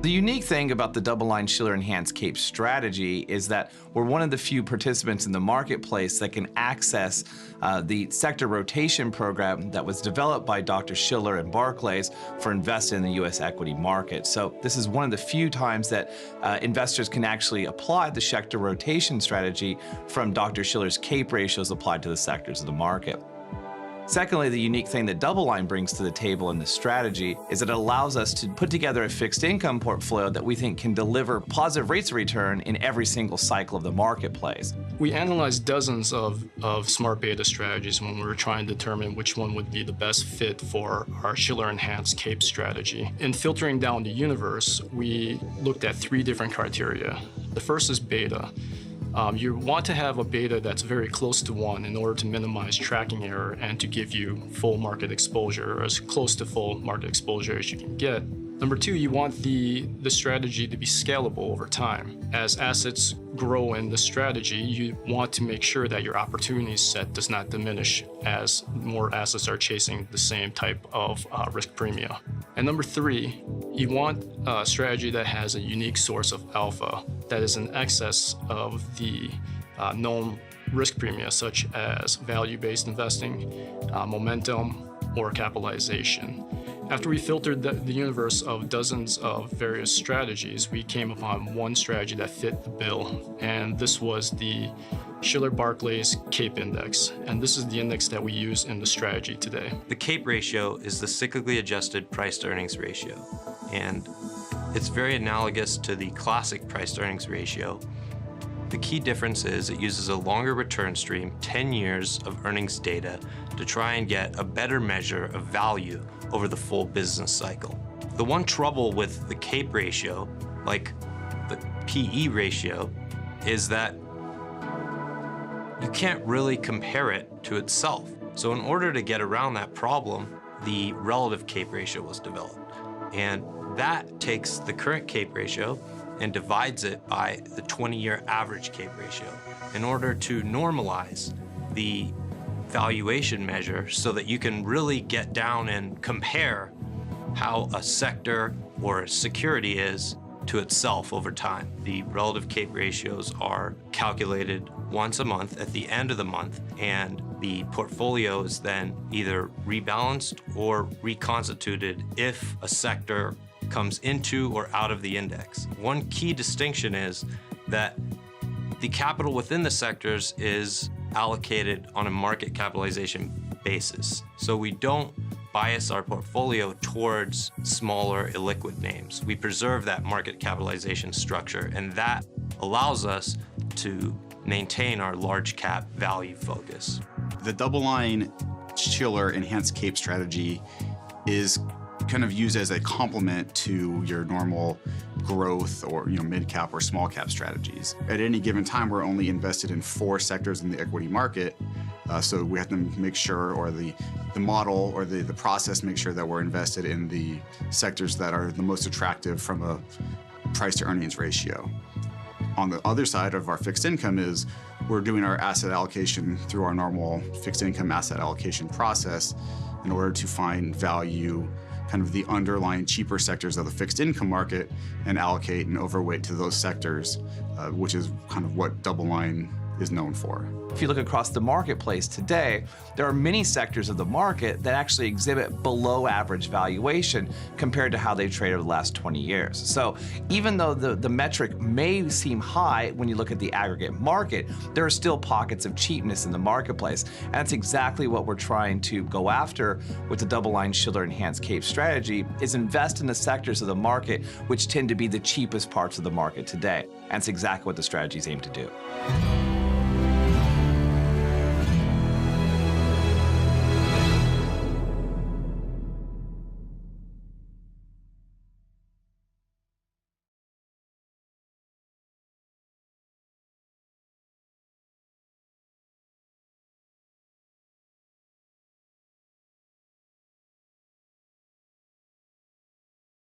The unique thing about the DoubleLine Shiller Enhanced CAPE strategy is that we're one of the few participants in the marketplace that can access the sector rotation program that was developed by Dr. Shiller and Barclays for investing in the U.S. equity market. So this is one of the few times that investors can actually apply the sector rotation strategy from Dr. Shiller's CAPE ratios applied to the sectors of the market. Secondly, the unique thing that DoubleLine brings to the table in this strategy is that it allows us to put together a fixed income portfolio that we think can deliver positive rates of return in every single cycle of the marketplace. We analyzed dozens of smart beta strategies when we were trying to determine which one would be the best fit for our Shiller Enhanced CAPE strategy. In filtering down the universe, we looked at 3 different criteria. The first is beta. You want to have a beta that's very close to 1 in order to minimize tracking error and to give you full market exposure, or as close to full market exposure as you can get. Number 2, you want the strategy to be scalable over time. As assets grow in the strategy, you want to make sure that your opportunity set does not diminish as more assets are chasing the same type of risk premium. And number 3, you want a strategy that has a unique source of alpha that is in excess of the known risk premia, such as value-based investing, momentum, or capitalization. After we filtered the universe of dozens of various strategies, we came upon one strategy that fit the bill, and this was the Shiller Barclays CAPE Index, and this is the index that we use in the strategy today. The CAPE ratio is the cyclically adjusted price-to-earnings ratio, and it's very analogous to the classic price-to-earnings ratio. The key difference is it uses a longer return stream, 10 years of earnings data, to try and get a better measure of value over the full business cycle. The one trouble with the CAPE ratio, like the PE ratio, is that you can't really compare it to itself. So in order to get around that problem, the relative CAPE ratio was developed. And that takes the current CAPE ratio and divides it by the 20-year average CAPE ratio in order to normalize the valuation measure so that you can really get down and compare how a sector or a security is to itself over time. The relative CAPE ratios are calculated once a month at the end of the month, and the portfolio is then either rebalanced or reconstituted if a sector comes into or out of the index. One key distinction is that the capital within the sectors is allocated on a market capitalization basis. So we don't bias our portfolio towards smaller illiquid names. We preserve that market capitalization structure, and that allows us to maintain our large cap value focus. The DoubleLine Shiller Enhanced CAPE strategy is kind of used as a complement to your normal growth or mid-cap or small-cap strategies. At any given time, we're only invested in 4 sectors in the equity market, so we have to make sure, or the model or the process make sure that we're invested in the sectors that are the most attractive from a price-to-earnings ratio. On the other side of our fixed income is we're doing our asset allocation through our normal fixed income asset allocation process in order to find value, kind of the underlying cheaper sectors of the fixed income market, and allocate and overweight to those sectors, which is kind of what DoubleLine is known for. If you look across the marketplace today, there are many sectors of the market that actually exhibit below average valuation compared to how they've traded over the last 20 years. So even though the metric may seem high when you look at the aggregate market, there are still pockets of cheapness in the marketplace. And that's exactly what we're trying to go after with the DoubleLine Shiller Enhanced CAPE strategy, is invest in the sectors of the market which tend to be the cheapest parts of the market today. And it's exactly what the strategies aim to do.